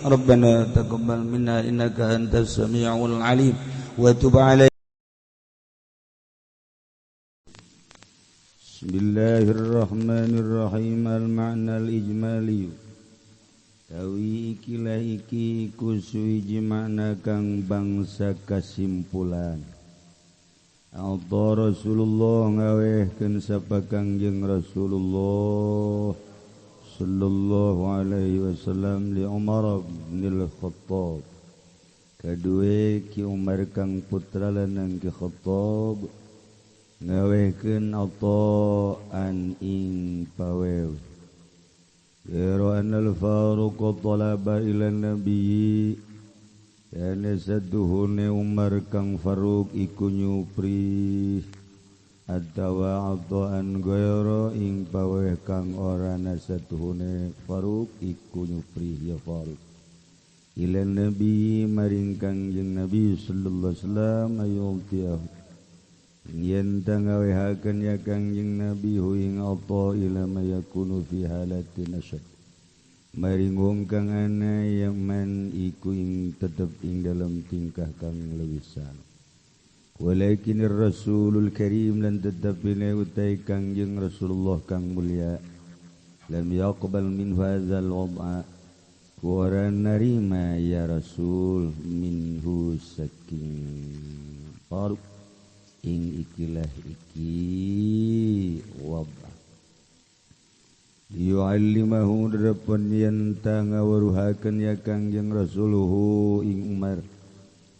Rabbana taqabbal minna innaka antas samiul alim wa tub alaina. Bismillahirrahmanirrahim. Al-ma'na al-ijmali tawi ikilah iki kusuiji makna kang bangsa kasimpulan. Alta Rasulullah ngawehkeun sapa Kangjeng Rasulullah sallallahu alaihi wasallam li Umar bin Al-Khattab kadue ki Umar kang putra lanang ki Khattab ngawehkeun ataan ing pawew yara anal faruq talaba ila nabi yana saduhune Umar kang Faruq iku nyupri atawa ataan gaira ing paweh kang ora nasaduhune Faruq iku nyupri ya Faruq ila nabi maring Kangjeng Nabi sallallahu alaihi wasallam ayultiah yen tangawehaken ya Kangjeng Nabi hu ing ata ila mayakunu fi halatin asyad maring wong kang ana yaman iku ing tetep ing dalam tingkah kang lewisan walakin Rasulul Karim lan tetep ine utai Kangjeng Rasulullah kang mulia lam yaqbal min hadzal wad'a wa narima ya Rasul minhu saking Faruq ing ikilah iki wad'a yu'allimahu darapun yanta ngawaruhaken ya Kangjeng Rasuluhu ing Umar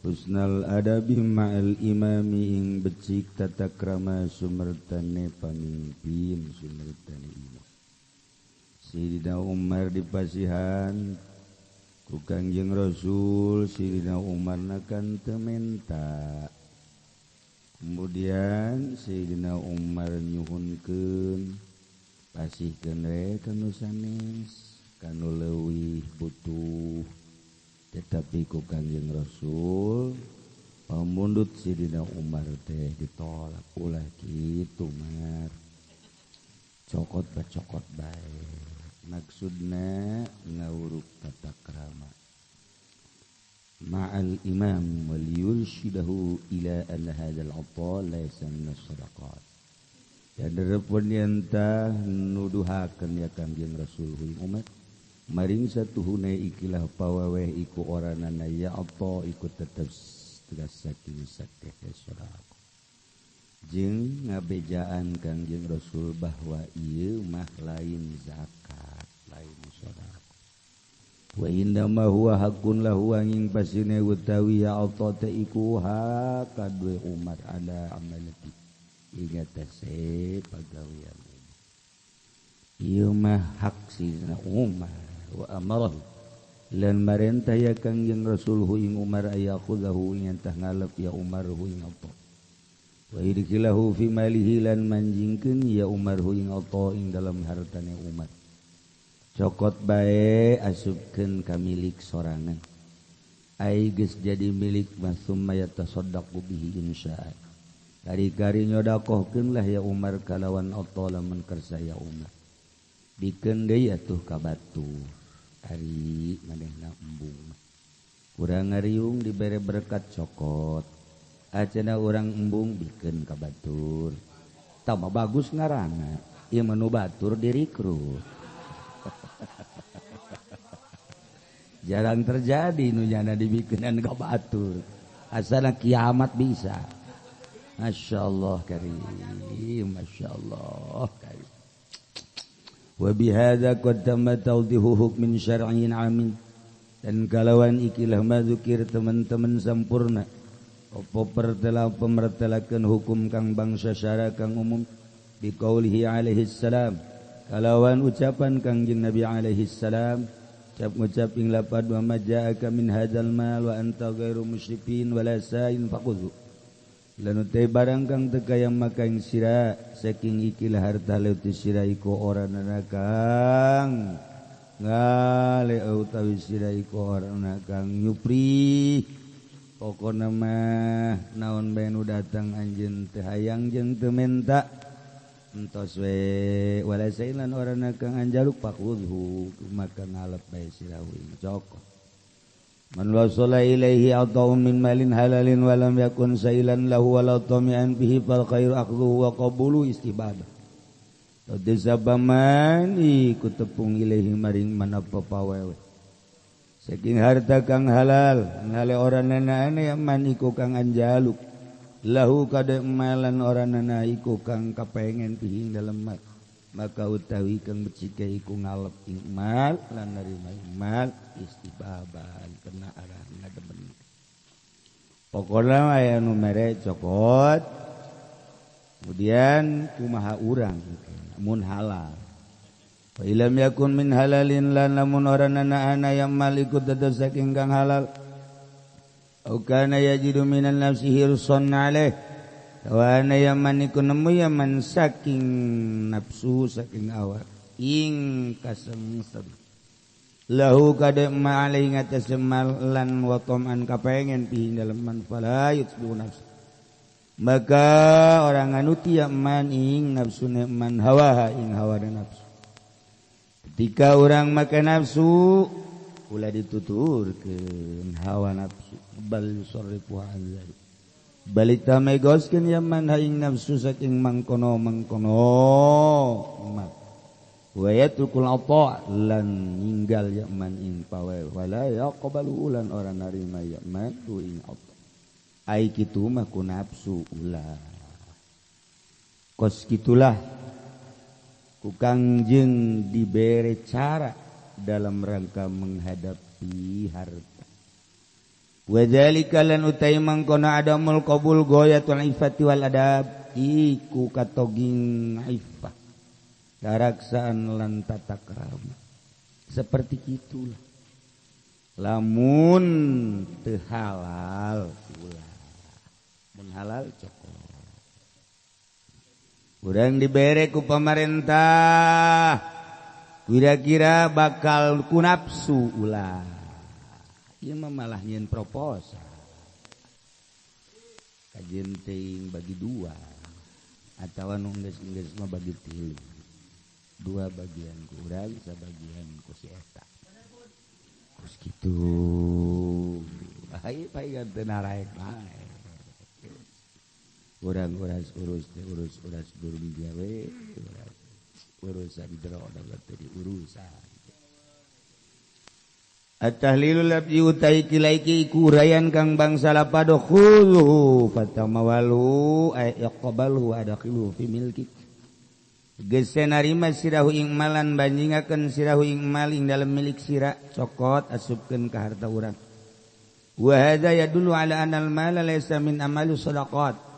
husnal adabi ma'al imami ing becik tata krama sumertane pamimpin sumertane imam. Sayyidina Umar dipasihan ku Kangjeng Rasul, Sayyidina Umar nakan tementa. Kemudian Sayyidina Umar nyuhunkeun pasihkeun we kanu sanes kanu leuwih butuh tetapi ku Kangjeng Rasul pamundut Sayyidina Umar teh ditolak ulah kitu Umar cokot bacokot bae maksudna ngawuruk tata krama ma'al imam wal yurshidahu ila anna hadzal 'ata laysa min as-sadaqat. Dan darapun yanta nuduhaken ya Kangjeng Rasul hu umat maring satuhune ikilah pawaweh iku oranana ya apa iku tetep tegas saking sakeh sedekah jeung ngabejaan Kangjeng Rasul bahwa ieu mah lain zakat lain sedekah wa inna ma huwa haqqun lahu angin pasine utawi ya apa te iku hak kadue umat ada amalati ingat tase pagawian ieu mah hak Sayyidina Umar wa amarahu lan marentah ya Kangjeng Rasul hu ing Umar ayakhudhu ing tah ngalep ya Umar hu ing apa wa idkilahu fi malihi lan manjingkeun ya Umar hu ing apa ing dalam hartane Umar cokot bae asupkeun ka milik sorangan ai geus jadi milik masumma yatasaddaqu bihi insya'a kari-kari nyodakohkeun lah ya Umar kalawan oto lamun kersa ya Umar bikeun deui atuh ka batur ari manehna embung urang ngariung dibere berkat cokot acenah urang embung bikeun ka batur tah mah bagus ngaranna ieu mah nu batur direkrut jarang terjadi nu nyana dibikeunan ka batur asana kiamat bisa. Masya Allah karim, Masya Allah karim. Wa bihadza qad tamma tawdihu hukmin syar'iyyin 'amin dan kalawan ikilah madzukir teman-teman sampurna apa pertelah pemertelakeun hukum kang bangsa syara kang umum biqaulihi alaihi salam kalawan ucapan Kangjeng Nabi alaihi salam ngucap ing lapad wa maja'aka min hadzal mal wa anta ghairu musyrifin wala sa'in faqudhu lan utai barang kang teu kayang makaing sira saking ikilah harta leuti sira iku orana kang ngale utawi sira iku orana kang nyupri pokona mah naon bae nu datang anjeun teu hayang jeung teu menta entos we wala sailan orana kang anjaluk pakudhu maka ngalep bae sira ing cokot Man wasala ilaihi atau min malin halalin wa lam yakun sailan lahu wa la tami'an bihi fal khairu akhdhuhu wa qabulu istibadah. Tadesabaman iku tepung ilaihi maring manapa pawewe. Saking harta kang halal, ngale oranana ane man iku kang anjaluk. Lahu kada malan oranana iku kang kapengen bihi dalem mal. Maka utawi kang becike iku ngalep ing mal lan narima mal istibaban kena arah ngademen. Pokokna aya nu mere cokot. Kemudian kumaha urang mun halal. Fa ilam yakun min halalin lan lamun oranana ana yang mal iku dados saking kang halal. Au kana yajidu minan nafsi hirsan alaih. Wana yaman iku nemu yaman saking nafsu saking awak ing kasengsen lahu kada ma'alai ngatas malan wa tam'an kapengen pi dalem man fala yutsu nafsu maka orang anu tiap man ing nafsu man hawa ing hawa dan nafsu ketika orang makan nafsu ulah dituturkeun hawa nafsu bal yusarrifu anzari balita megoskeun yaman haing nafsu saking mangkono mak wa yatrukul ata lan ninggal yaman ing pawe wala yaqbalu ulan ora narima yaman tu ing ata ai kitu mah ku nafsu ulah kos kitulah ku kangjeng dibere cara dalam rangka menghadapi harta. Wadzalika lan utai mangkono adamul qabul ghayatul iffati wal adab iku katoging iffah daraksaan lan tata krama seperti itulah lamun teu halal ulah mun halal cokot urang dibere ku pamarentah kira-kira bakal ku nafsu ulah ieu mah malah nyieun proposal kajian teuing bagi dua atawa nu geus mah bagi tilu dua bagian ku urang sabagian ku si eta kus kitu ai paegan teu naraek bae urang urus durung gawe urusan jero da teu diurusan. At-tahlilul labdi utai kilaiki ikurayan kang bangsa lapado khulu fatamawalu ay yaqbalu adakhilu fi milki geus narima sirahu ing malan banjingakeun sirahu ing maling dalam milik sira cokot asupkeun ka harta urang wa hadza yadullu ala anal mala laysa min amali shadaqat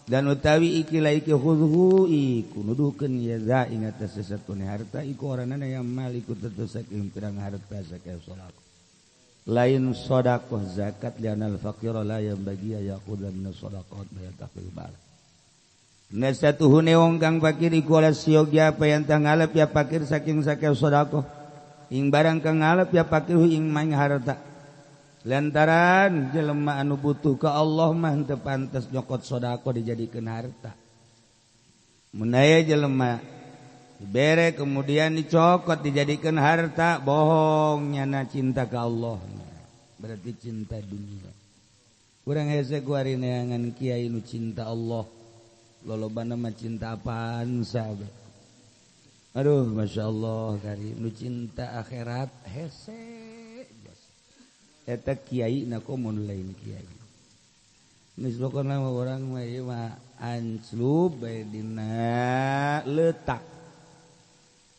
dan utawi ikilaiki khudhu iku nuduhkeun ya za ing atas sesatune harta iku oranana yang mal iku tetes saking pirang harta saking sedekah lain sedekah zakat lianal faqir la yang bagi yaqud min sedekah bayataqil bal nasatuhune wong kang fakir iku ala siogya payan tangalep ya fakir saking saking sedekah ing barang kang ngalep ya fakir ing maing harta lantaran jelema anu butuh ka Allah mah teu pantes nyokot sedekah dijadikeun harta mun aya jelema dibere kemudian dicokot dijadikan harta bohong nyana cinta ke Allah berarti cinta dunia kurang hese ku ari neangan kiai nu cinta Allah lolobana mah cinta apaan sahabat aduh masya Allah kari nu cinta akhirat hese eta kiai na komun lain kiai geus pokona urang mah ieu mah anclub bae dina letak.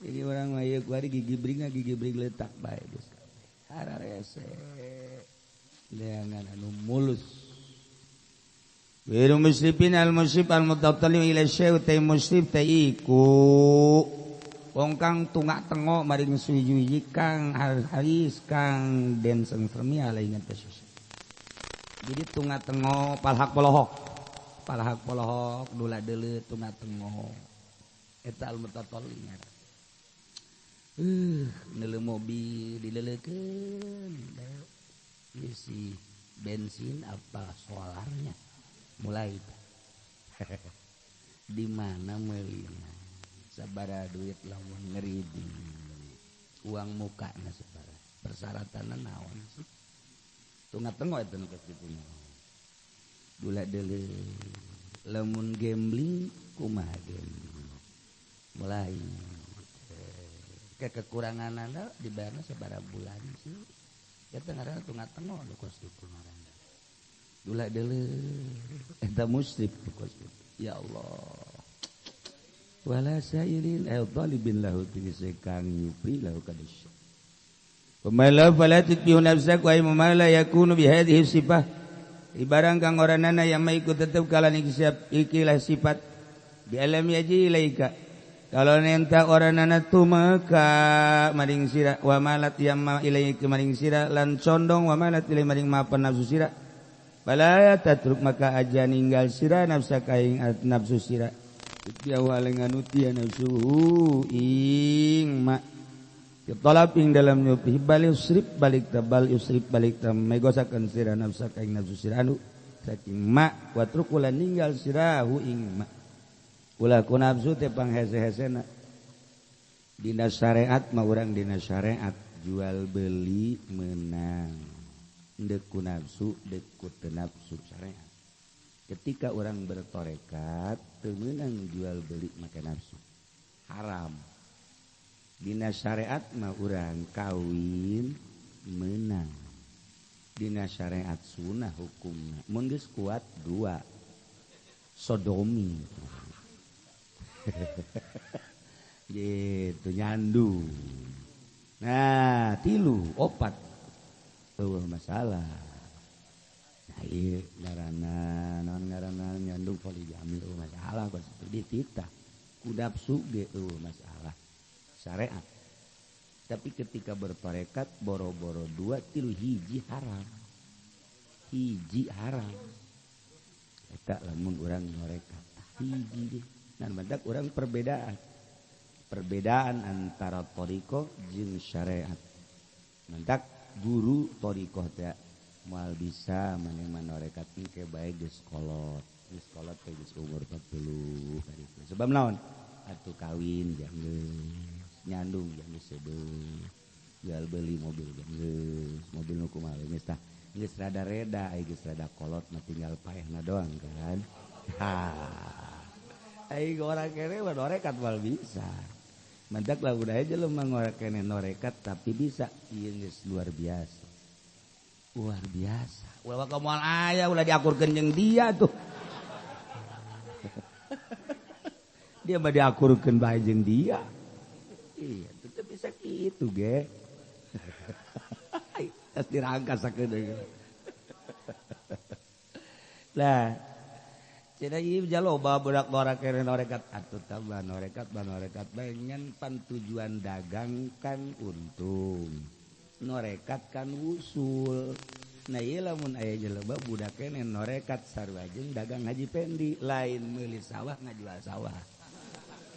Jadi orang mah ku ari gigi bring letak bae geus. Hararese. Leangan anu mulus. Wiru muslimin al-musib al-mutatallim ila syai' ta musib ta iku wong kang tungak tengok maring suwi-wiji kang haris kang den sengsermi alai ngatos. Jadi tungak tengok palhak polohok dula deuleu tungak tengok. Eta al-mutatallim. Nele mobil dilelekeun isi bensin apa solarnya mulai di mana meulina sabaraha duit lamun ngeri di uang muka na sabaraha persyaratanna naon sih Tengah-tengah itu nu geus kitu. Dula deuleu lamun gambling kumaha gambling. Mulai kekuranganana dibayarna sabaraha bulan sih. Eta ngaranna tengah-tengah nu kos kitu ngaranna. Dula deuleu eta musyrif kos kitu. Ya Allah. Wala sa'irin talibin lahu tisekang yupri lahu kadis. Pamala fala tutbihu nafsak wa imala yakunu bi hadhihi sifah. Ibarang kang oranana yang maikut tetep kalan ikilah sifat bi alam yaji ilaika. Kalau nenta oranana tumeka maring sira wa malat yamma ilaika maring sira lan condong wa malat ilai maring mapan nafsu sira. Bala tatruk maka aja ninggal sira nafsa kaing nafsu sira. Dia walengan utia nafsuhu ing ma ketolap ing dalam nyupi balik usrip balik tam megosakan sira nafsa kaing nafsu sira anu saking ma watrukulan ninggal sirahu ing ma ulah ku nafsu teh panghese-hesena dina syariat mah urang dina syariat jual beli menang deuk ku nafsu deuk ku teu nafsu syariat. Ketika orang bertorekat temenang jual beli make nafsu haram. Dina syariat mah urang kawin menang. Dina syariat sunnah hukumna mun geus kuat 2 sodomi. Gitu nyandu. Nah 3 opat eueuh masalah. Ngaranna non ngaranna nyandung poligami masalah kos dititah ku nafsu ge masalah syariat. Tapi ketika berparekat boro-boro 2 3 hiji haram eta lamun urang ngorekat hiji deh nan badak urang perbedaan antara thariqah jeung syariat. Mantak guru thariqah teh moal bisa maneh manorekat ke bae geus kolot teh geus umur 40 tadi. Sebab naon? Atuh kawin jang geus, nyandung jang geus sebeul. Jual beli mobil jang geus, mobil nu kumaha geus tah. Geus rada reda, geus rada kolot mah tinggal paehna doang kan. Ai orang kene manorekat moal bisa. Mantak lah udah aja lu mangorek kene norekat tapi bisa ieu geus luar biasa. Luar biasa. Ulah kamu aya ulah diakurkeun jeung dia tuh. Dia mah diakurkeun bae jeung dia. Iya, tetep bisa kitu ge. Tas dirangka sakedeung. Lah, cenah ieu jaloba budak norak kene norekat atuh tambah norekat bae ngan pan tujuan dagang kan untung. Norekat kan usul. Nah iya lamun aya jelema budak kene norekat sarua jeung dagang haji pendi lain meuli sawah ngajual sawah.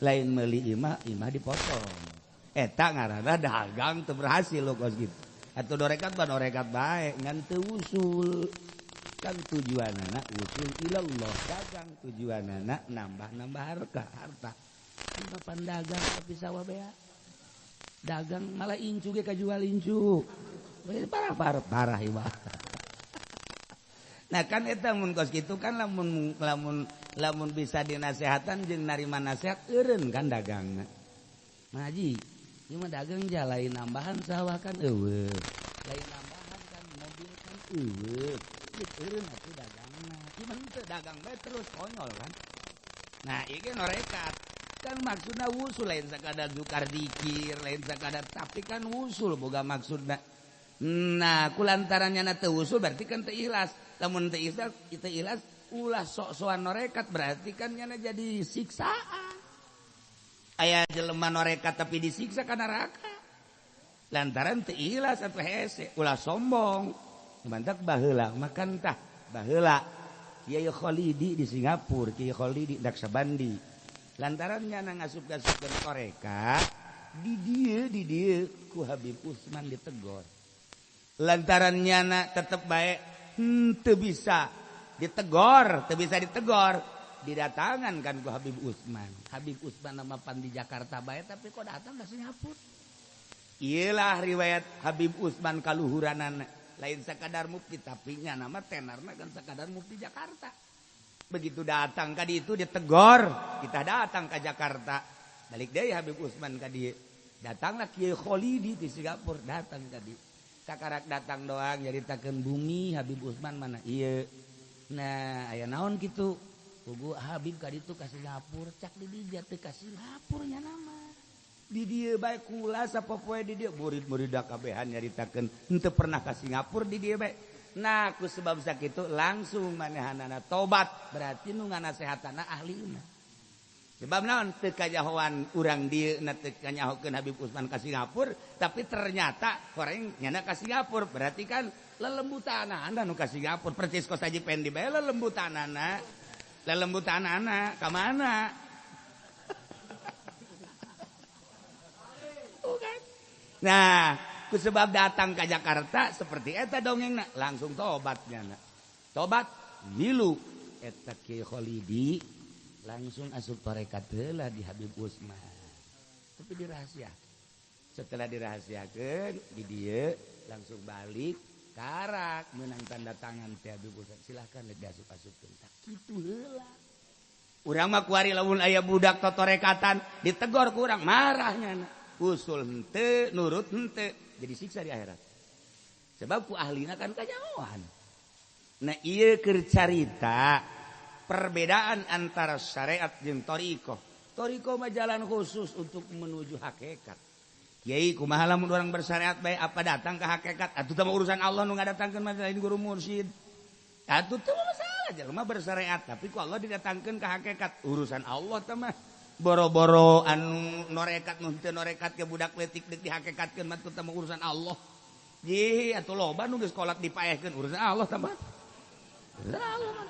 Lain meuli imah dipotong. Eta ngaranna dagang teu berhasil lo kos kitu. Atuh norekat bae ngan teu usul. Kan tujuanana usul ilallah dagang tujuanana nambah harta. Kan papan dagang tapi sawah bea. Dagang malah incu ge kajual incu. Parah ibarat. Nah kan eta mun kos kitu kan lamun bisa dinasehatan jeung narima nasihat eureun kan dagangna. Nah haji, ieu mah dagang lain nambahan sawah kan eueuh. Lain nambahan kan mobil kan eueuh. Eureun atuh dagangna. Cuman teu dagang bae terus konyol kan. Nah ieu norekat. Kan maksudna wusul lain sakadar zukar dikir lain sakadar tapi kan wusul boga maksudna. Nah kulantarannya na teu wusul berarti kan teu ikhlas. Lamun teu ikhlas ulah sok-sokan norekat berarti kan nyana jadi siksaan. Aya jelema norekat tapi disiksa ka neraka. Lantaran teu ikhlas atuh hese ulah sombong. Mantak baheula makan tah baheula. Kiai Khalidi di Singapura, Kiai Khalidi Daksabandi. Lantarannya ngasup-gasupkeun toreka di dieu ku Habib Utsman ditegor. Lantarannya tetep bae teu bisa ditegor, didatangan kan ku Habib Utsman. Habib Utsman nama pan di Jakarta bae tapi kok datang ka Singapura. Iyalah riwayat Habib Utsman kaluhuranana lain sakadar mufti tapi nya nama tenarna kan sakadar mufti Jakarta. Begitu datang ka ditu ditegor, kita datang ke Jakarta. Balik deui Habib Usman ka dieu. Datanglah Kiai Kholidi di Singapura datang ka dieu. Sakarak datang doang nyaritakeun bumi Habib Usman mana ieu. Nah, aya naon kitu? Pugu Habib ka ditu ka Singapura, cak di dieu teh ka Singapura nya nama. Di dieu bae kula sapopoe di dieu murid-murid kabehan nyaritakeun henteu pernah ka Singapura di dieu bae. Nah, ku sebab sakitu langsung manehanana tobat, berarti nu nganasehatana ahlina. Sebab naon teu kajahoan urang dieu na teu kanyahokeun Habib Usman ka Singapura, tapi ternyata orang nyana ka Singapura, berarti kan lelembutanana nu ka Singapura, percis kos Haji Pendi bae lelembutanana. Lelembutanana ka mana? Nah, kusebab datang ke Jakarta seperti eta dongengna langsung tobatnya. Tobat milu eta Kiai Kholidi langsung asup tarekat heula di Habib Usman. Tapi dirahasia. Setelah dirahasiakeun di dieu langsung balik karak meunang tanda tangan teh Habib Usman. Silakan diasup-asupkeun. Tak kitu heula. Urang mah kuari lamun aya budak totorekatan ditegor ku urang marahnya. Usul hente, nurut hente, jadi siksa di akhirat. Sebab ku ahlina kan kanyahoan. Nah ieu keur carita perbedaan antara syariat jeung thariqah. Thariqah mah jalan khusus untuk menuju hakikat. Kiai kumaha lamun urang bersyariat bae apa datang ke hakikat? Atuh teh urusan Allah nu ngadatangkeun mah lain guru mursyid. Atuh teh masalah jelema bersyariat tapi ku Allah didatangkeun ke hakikat. Urusan Allah teh mah boro-boro anu norekat nu teu norekat ke budak leutik deuk dihakikatkeun mah teu urusan Allah. Ji atuh loba nu geus kolat dipaehkeun urusan Allah tah mah. Urusan Allah mah.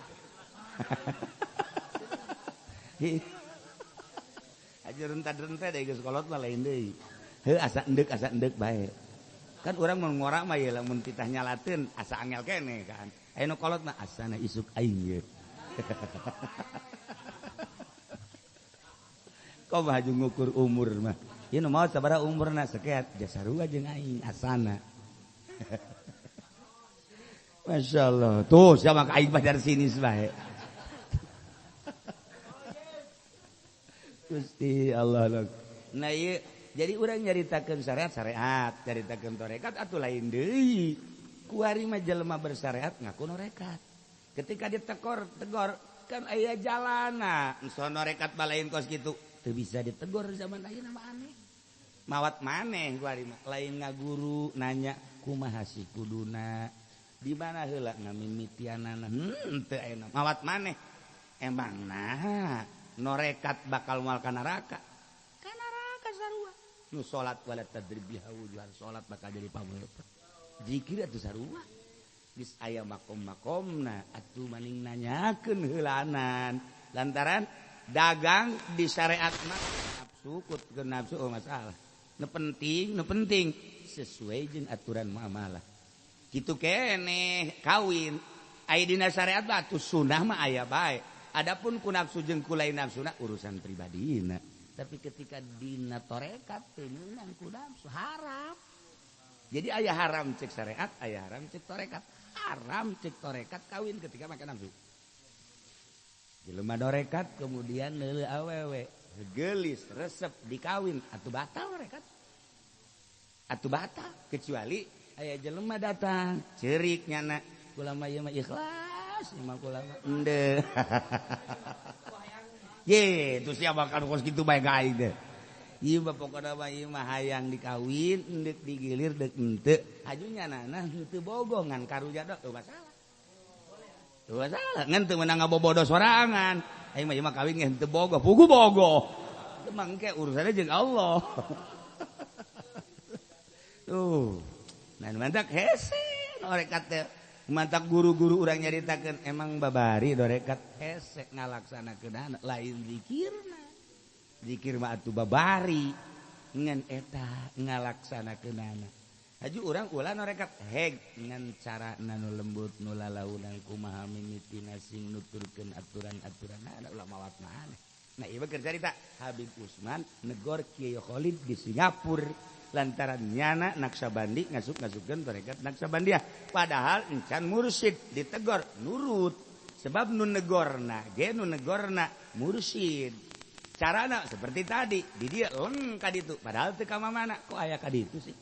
Ajeun tadrente deui geus kolot mah lain deui. Heuh asa endek bae. Kan urang mun ngora mah ye lamun titah nyalateun asa angel keneh kan. Aya nu kolot mah asana isuk aing ye. Kau mah ngukur umur mah. Ieu nu maot sabaraha umurna sakeat jasarua jeung aing asana. Masyaallah. Tuh siapa ka aing mah dari sini bae. Gusti Allah. Nah ieu jadi urang nyaritakeun syariat, nyaritakeun tarekat atuh lain deui. Kuari mah jelema bersyariat ngaku norekat. Ketika ditegor kan aya jalana. Sono rekat balain kos kitu. Teu bisa ditegur zaman ayeuna mah aneh. Mawat maneh kuari mah lain ngaguru nanya kumaha sih kuduna di mana heula ngamimitianana teu aya mawat maneh emang nah norekat bakal moal ka neraka sarua nu salat wala tadribiha wujuhan salat bakal jadi pamuleupeut zikir atuh sarua geus aya makom-makomna atuh maning nanyakeun heulanan lantaran dagang di syariat mah nafsu kutkeun nafsu oh masalah. Nu penting sesuai jeung aturan muamalah. Kitu keneh kawin aya dina syariat mah atuh sunah mah aya bae. Adapun ku nafsu jeung ku lain nafsuna urusan pribadina. Tapi ketika dina tarekat teu meunang ku nafsu haram. Jadi aya haram cek syariat, aya haram cek tarekat. Haram cek tarekat kawin ketika make nafsu. Jelema norekat kemudian neuleuh awewe, geulis, resep dikawin atuh batal norekat. Atuh batal kecuali aya jelema datang ceurik nyana kula mah ieu mah ikhlas, ieu mah kula mah endeu. Ye, tu siapa kan kos kitu bae ka aing teh. Ieu mah pokona mah ieu mah hayang dikawin, endek digilir deuk henteu. Aju nyanana henteu bogoh ngan karuja teu masalah. Tuh salah, ngan teu meunang ngabobodo sorangan. Aing mah kawin ge henteu bogoh, pugu bogoh. Teu mangke urusanna jeung Allah. Tuh. Nah, mantak hese norekat teh. Mantak guru-guru urang nyaritakeun emang babari norekat hese ngalaksanakeunana lain zikirna. Zikir mah atuh babari ngan eta ngalaksanakeunana. Haju urang ulah norekat heg ngan cara nu lembut nu lalaunan kumaha mimitina sing nuturkeun aturan-aturanna ulah mawat maneh. Nah ieu keur carita Habib Usman negor Kiai Kholid di Singapura lantaran nyana Naksabandi ngasuk-ngasukkeun tarekat Naksabandiah padahal encan mursyid ditegor nurut sebab nu negorna ge nu negorna mursyid carana seperti tadi di dia leng ka ditu padahal teu ka mana kok aya ka ditu sih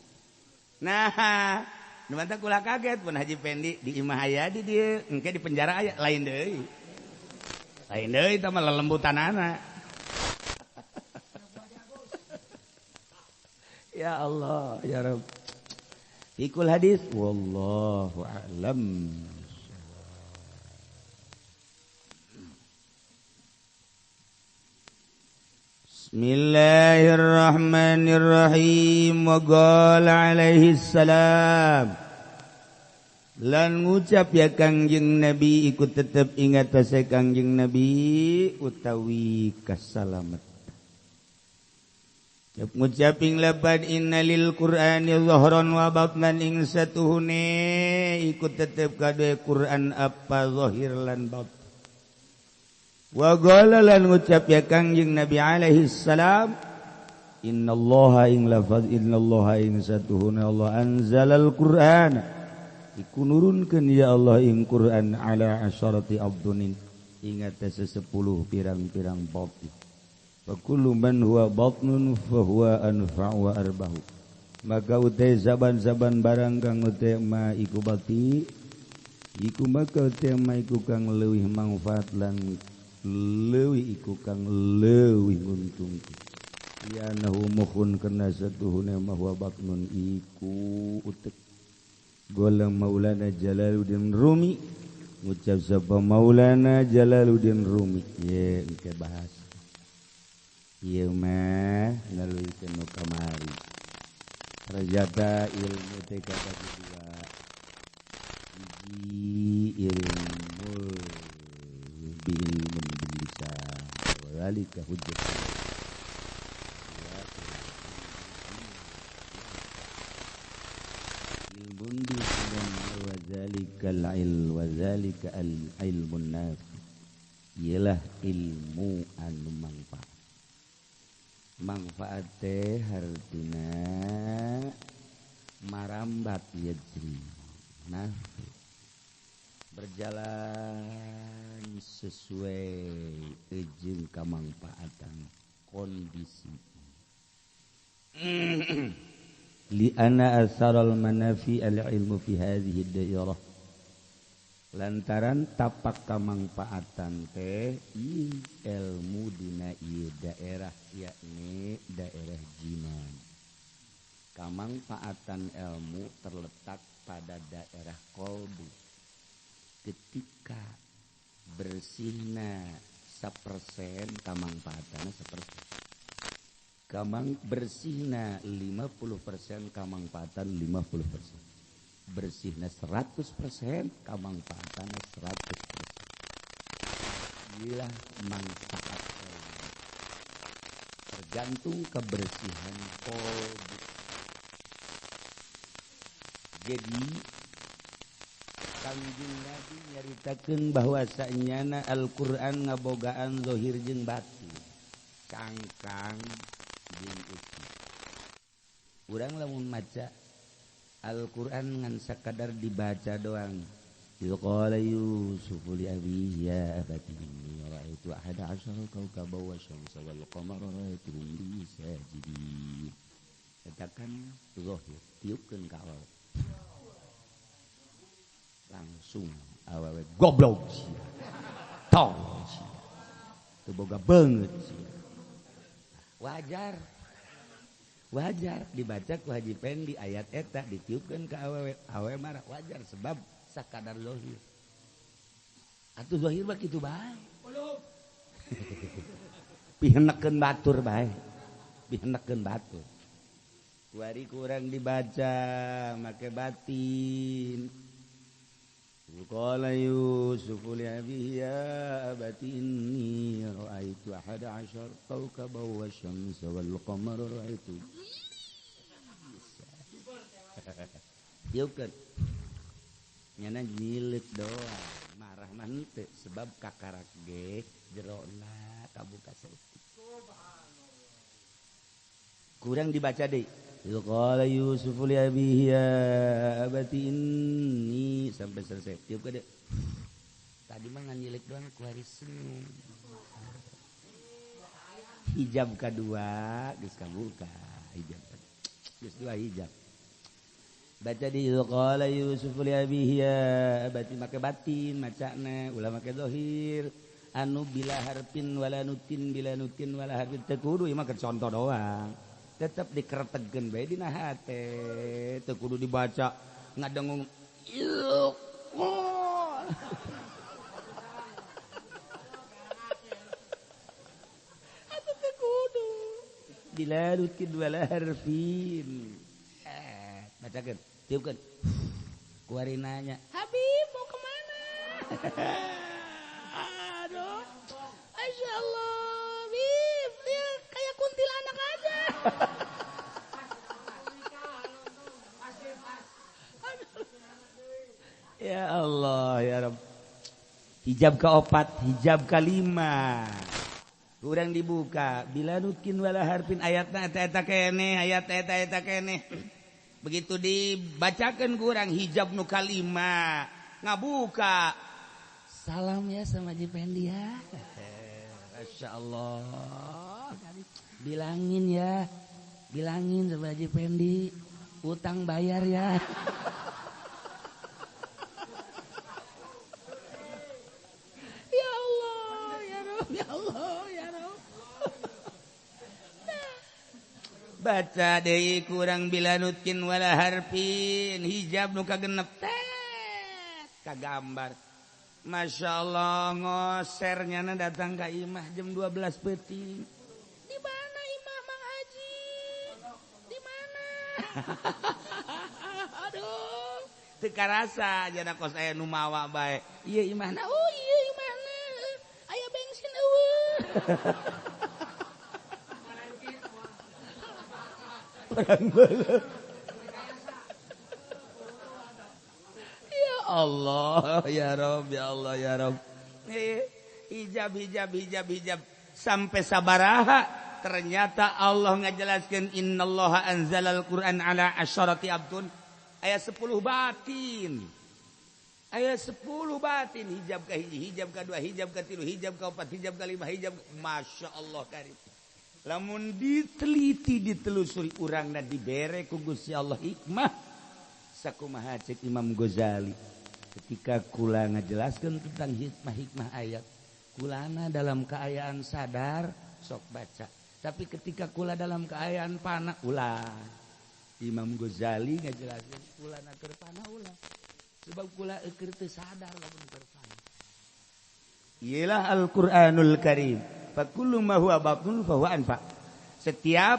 nah nu mantap kula kaget pun Haji Pendi di imah aya di dieu engke di penjara aya lain deui tah mah lelembutanana ya Allah ya Rabb ikul hadis wallahu a'lam Bismillahirrahmanirrahim wa qala alaihi salam lan ngucap ya Kangjeng Nabi ikut tetep ingat asa Kangjeng Nabi utawi kasalamet ngucaping lapad innalil qur'ani dhahran wa batnan ing satuhune ikut tetep kadue Quran apa zahir lan batin wa qala lan ngucap ya Kangjeng Nabi alaihi salam innallaha ing lafaz innallaha ing satuhune Allah anzalal qur'ana iku nurunkeun ya Allah ing Quran ala asyarati abdunin ing atase 10 pirang-pirang batin wa kullu man huwa batnun fa huwa anfa'u wa arbahu maka utai zaban-zaban barang kang utai ma iku bati iku maka utai ma iku kang leuwih manfaat lan leuwih iku kang leuwih untung ya nahu mukhun kana satuhuna ma huwa batnun iku utek golang Maulana Jalaluddin Rumi ngucap sapa Maulana Jalaluddin Rumi ye engke bahas ieu mah ngaluykeun nu kamari rajada ilmu teh kabagi dua hiji ilmu bil lisan walika hujjah ilmu lisan wa zalika al ilmun nafi ialah ilmu anu manfaat teh hartina marambat yajri nafi berjalan sesuai jeung kamangfaatan kondisi li anna asaral manafi al ilmu fi hadhihi dairah lantaran tapak kamangfaatan teh ilmu dina ieu daerah yakni daerah jinan kamangfaatan ilmu terletak pada daerah kolbu ketika bersihna 1% kamangfaatanna 1% kamang bersihna 50% kamangfaatan 50% bersihna 100% kamangfaatanna 100% inilah manfaat tergantung kebersihan kolbu jadi Kangjeng Nabi nyaritakeun bahwasanya Al-Qur'an ngabogaan zahir jeung batin cangkang jeung isi urang lamun maca Al-Qur'an ngan sakadar dibaca doang qala Yusuf li abihi ya abati inni ra'aitu ahada asyara kawkaban wasyamsa wal qamara ra'aituhum li sajidin katakan zahir tiupkeun ka awal langsung awewe goblok sia tong sia teu boga beungeut sia wajar dibaca ku Haji Pendi ayat eta ditiupkeun ka awewe marah wajar sebab sakadar zahir atuh zahir mah kitu bae pihenekeun batur bae pihenekeun batur kuari kurang dibaca make batin qala Yusuf li abihi ya abati inni ra'aitu ahada asyara kawkaban wasyamsa wal qamara ra'aitu tiupkeun nyana nyileut doang marah mah henteu sebab kakarak ge jerona kabuka saeutik kurang dibaca deui Qala Yusuf li abihi ya abati inni sampai selesai. Tiup ke deh. Tadi mah nganjilek doang ku hari senyum. Hijab kedua geus kabuka. Hijab. Geus dua hijab. Baca di qala Yusuf li abihi ya abati make batin macana ulah make zahir. Anu bila harpin wala nutin bila nutin wala harpin teu kudu ieu mah contoh doang. Tetap dikeretegkeun bae dina hate teu kudu dibaca ngadengung iluk atuh teu kudu dilarutin wala harfin bacakeun tiupkeun ku ari nanya Habib mau kemana aduh Masya Allah Habib ya kayak kuntilanak aja ya Allah ya Rabb. Hijab keopat, hijab kelima. Kurang dibuka. Bila nutkin wala harfin ayatna eta kene, ayat eta kene. Begitu dibacakan kurang hijab nu kalima. Ngabuka. Salam ya sama Haji Pendi ya. Masya Allah. Bilangin ya. Bilangin sama Haji Pendi. Utang bayar ya. Ya Allah, ya Rabb, ya Allah, ya Rabb. Baca deui kurang bila nutkin wala harfin hijab nu kagenep kagambar. Masya Allah ngosernya datang ke imah jam 12 peuting. Di mana imah Mang Haji? Di mana? Aduh, teu karasa jana kos aya nu mawa bae. Ieu imahna. Oh iya imahna. Aya bensin eueuh. Orang beuleuh. Ya Allah, ya Rabb, ya Allah, ya Rabb. Hijab sampai sabaraha ternyata Allah ngajelaskeun innallaha anzalal Qur'an ala asyarati abdun ayat 10 batin. Ayat 10 batin hijab ka hiji, hijab ka dua, hijab ka tilu, hijab ka opat, hijab ka lima, hijab Masya Allah karim. Lamun diteliti ditelusuri urangna dibere ku Gusti Allah hikmah sakumaha cek Imam Ghazali ketika kula ngajelaskeun tentang hikmah ayat kulana dalam keayaan sadar sok baca tapi ketika kula dalam keayaan pana ulah Imam Ghazali ngajelaskeun kulana keur pana ulah sebab kula keur teu sadar lamun keur pana ialah Al-Qur'anul Karim fa kullu ma huwa batin fa huwa anfa setiap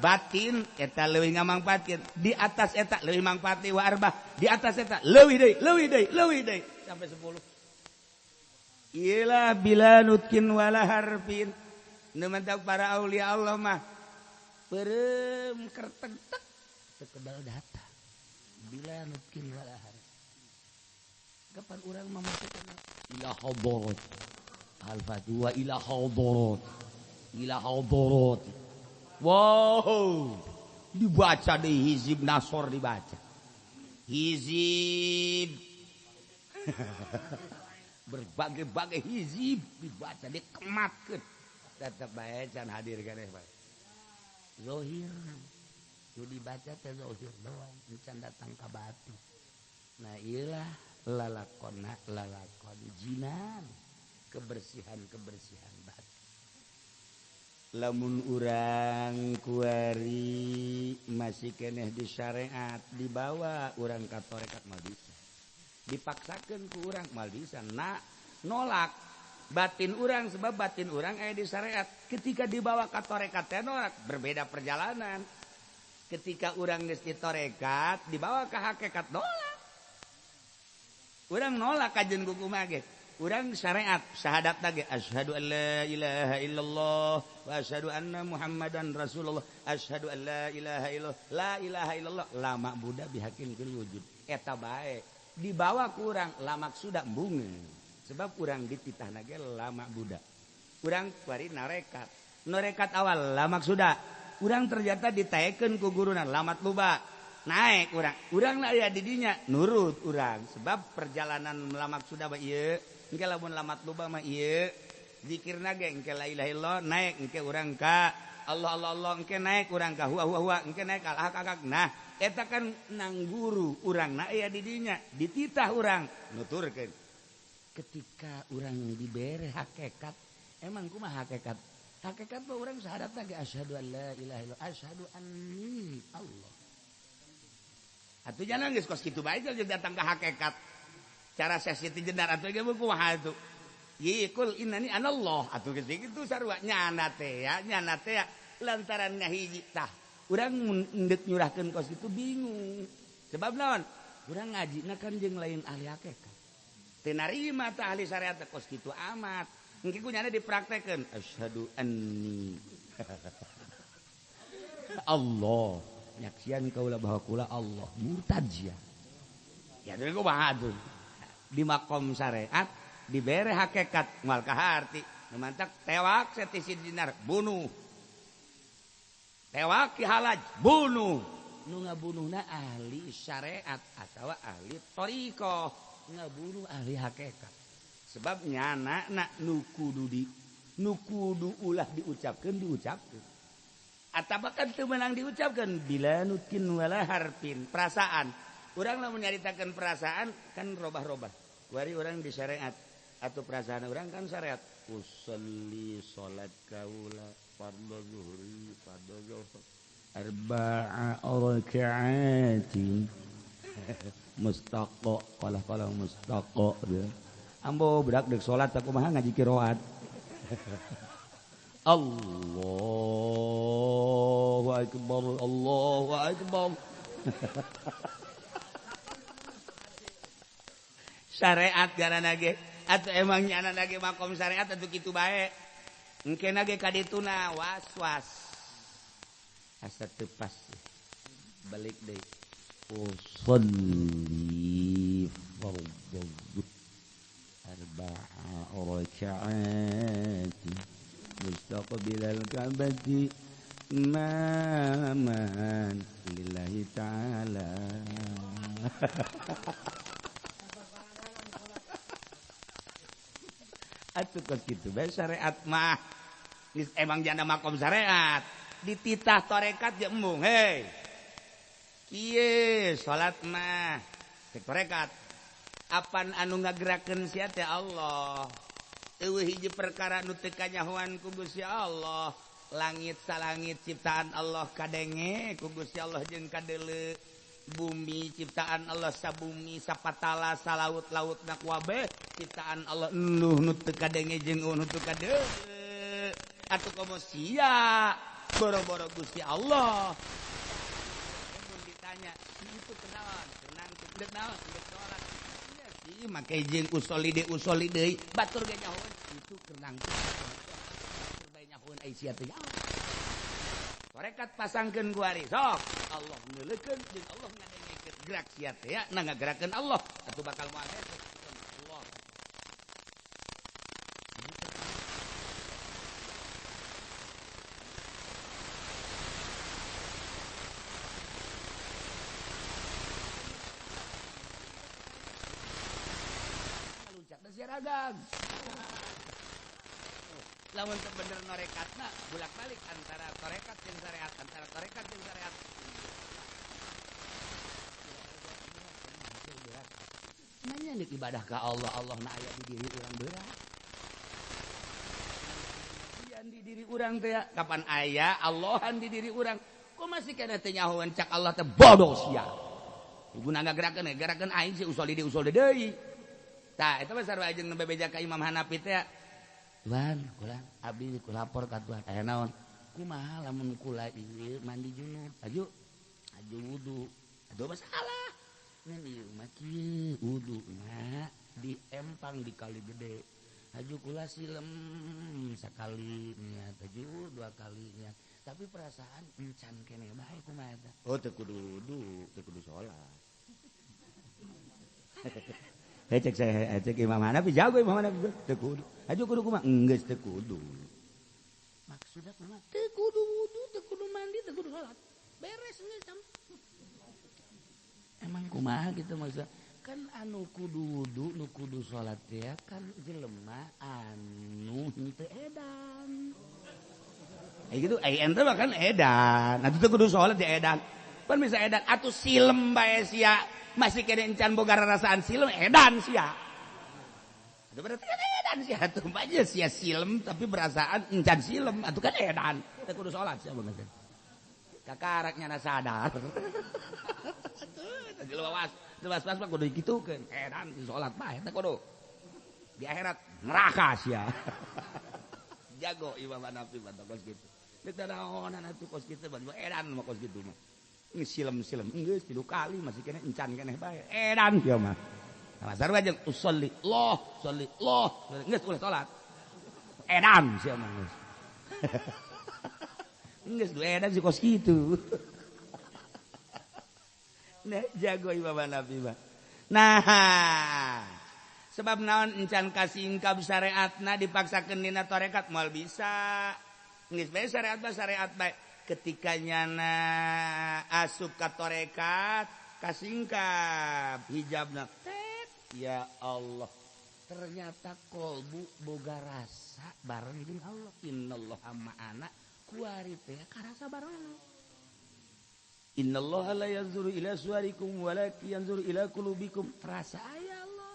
batin eta leuwih ngamangpaatkeun di atas eta leuwih mangpaati wa arbah di atas eta leuwih deui sampai 10 ialah bila nutkin wala harfin nu mantak para aulia Allah mah peureum kertetek teu kedal data bila nutkin wala harfin kapan urang mah masukna ila hadarat al-fatwa ila hadarat wow, dibaca deh hizib nasor dibaca. Hizib berbagai-bagai hizib dibaca dikematkeun. Tetep bae can hadir keneh bae. Zahir. Nu dibaca teh zahir doang, can datang ka batin. Nah, iyalah lalakon jinan, kebersihan batin. Lamun urang kuari masih keneh di syariat dibawa urang ka tarekat mal bisa dipaksakeun ku urang mal bisa nolak batin urang sebab batin urang aya di syariat ketika dibawa ka tarekat teh nolak berbeda perjalanan ketika urang geus di tarekat dibawa ka hakikat nolak urang nolak kajen kumaha ge urang syariat syahadat lagi asyhadu an la ilaha illallah wa asyhadu anna muhammadan rasulullah asyhadu an la ilaha illallah la ma'budu bihaqqin fil wujud eta bae dibawa ku urang la maksuda embungeun sebab urang dititahna ge la ma'budu urang bari narekat awal la maksuda urang ternyata ditaekeun ku guruna lamat loba naik urang na aya di dinya nurut urang sebab perjalanan melamak sudah mah ieu engke lamun lamat loba mah ieu zikirna ge engke la ilaha illallah naik engke urang ka Allah Allah Allah engke naik urang ka huwa huwa huwa engke naik ka akak nah eta kan nang guru urang na aya di dinya dititah urang nuturkeun ketika urang dibere hakikat emang kumaha hakikat mah urang sahadatna ge asyhadu an la ilaha illallah asyhadu anni Allah atuh jangan geus kos kitu bae jeung datang ka hakikat cara sesi ti jendar atuh ge kumaha atuh yikul innani anallah atuh geus kitu sarua nyana teh ya lantaran ngahiji tah urang endek nyurahkeun kos kitu bingung sebab naon urang ngajina kan jeung lain ahli hakikat teu narima tah ahli syariat kos kitu amat engke kunyana dipraktekeun asyhadu anni Allah nyaksian kaula bahwa kula Allah murtad ya teh kumaha atuh di makom syariat dibere hakikat moal kaharti mantak tewak setisi dinar bunuh tewak ki halaj bunuh nu ngabunuhna ahli syariat atawa ahli thariqah ngabunuh ahli hakikat sebab nyana nak nu kudu ulah diucapkeun atawa kan teu meunang diucapkeun bila nutkin wala harfin perasaan urang lamun nyaritakeun perasaan kan robah-robah kuari urang di syariat atau perasaan urang kan syariat usolli salat kaula fardhu zuhri fardhu zuhur arba'a raka'atin mustaqo qala mustaqo ambo budak deuk salat tak kumaha ngaji qiraat Allahu akbar syariat garana ge atuh emang nyana ge makom syariat atuh kitu bae engke na ge kadituna was-was asa teu pas balik deui usolli fardhu arba'a raka'ati mustaqbilal ka'bati imaman lillahi ta'ala atuh kos kitu bae syariat mah emang jana makom syariat dititah tarekat je embung hei kieu salat mah cek tarekat apan anu ngagerakeun sia teh Allah eueuh hiji perkara nu teu kanyahoan ku Gusti Allah langit salangit ciptaan Allah kadenge ku Gusti Allah jeung kadeuleu bumi ciptaan Allah sabumi sapatala salaut-lautna kuabe ciptaan Allah nuh nu teu kadenge jeung nu teu kadeuleu atuh komo sia boro-boro Gusti Allah mun ditanya itu kenaon tenang cek naon cek salat iya sih make jeung usoli deui batur ge nyahoan itu kenang batur bae nyahoan ai sia teh tarekat pasangkeun kuari sok Allah neuleukeun jeung Allah ngadengekeun gerak sia teh ya na ngagerakeun Allah atuh bakal moal hese Allah luncakna sia ragang lamun teu bener norekatna bolak-balik antara tarekat jeung syariat antara tarekat jeung syariat nanya nih ibadah ka Allah Allah na aya di diri urang berat dian di diri urang teh kapan aya Allahan di diri urang kok masih kana teh nyahoan cak Allah teh bodoh sia guna gerakeun aing si usul deui tah eta mah sarua jeung bebeja ka Imam Hanafi teh Tuhan, kula abdi kula lapor ka Tuhan. Aya naon? Kumaha lamun kula ieu mandi junub? Aju wudu. Atuh masalah. Ngan ieu mah kieu wudu na diempang di kali gede. Aju kula silem sakali niat, aju dua kali niat. Tapi perasaan encan kene bae kumaha eta? Oh teu kudu wudu, teu kudu salat. Cek Imam Hanafi jago Imam Hanafi teu kudu. Aju kudu kumaha? Enggeus teu kudu. Maksudna kumaha? Teu kudu wudu, teu kudu mandi salat. Beres geus. Emang kumaha gitu maksudnya? Kan anu kudu wudu, nu kudu salat ya kan jelema anu henteu edan. Gitu, ente mah kan edan. Nah itu kudu salat ya edan. Pan bisa edan atuh silem bae sia. Masih kene encan boga rarasaan silem edan sia. Itu berarti kan edan sia atuh aja sia silem tapi berasaan encan silem atuh kan edan. Kita kudu salat sia bener. Kakaraknya na sadar. Tadi lewas mah kudu gitukeun edan salat bae eta kudu. Di akhirat neraka sia. Jago imam Hanafi mah kos kitu. Kita naonan atuh kos kitu mah edan mah kos kitu mah. Silem-silem geus 3 kali masih kena encan keneh bae. Edan ieu mah. Masar wae usolli Allah, sholli Allah. Geus ulah salat. Edan sia mah geus. Geus edan si kos kitu. Nah, jago Imam Hanafi mah. Nah, sebab naon encan kasingkab syariatna dipaksakeun dina tarekat moal bisa. Geus bae syariat bae. Ketika nyana asup ka tarekat kasingkap hijabna ya Allah ternyata kolbu boga rasa bareng jeung Allah innallaha ma'ana kuari teh karasa bareng innallaha la yanzuru ila suwarikum walakin yanzuru ila qulubikum rasa aya Allah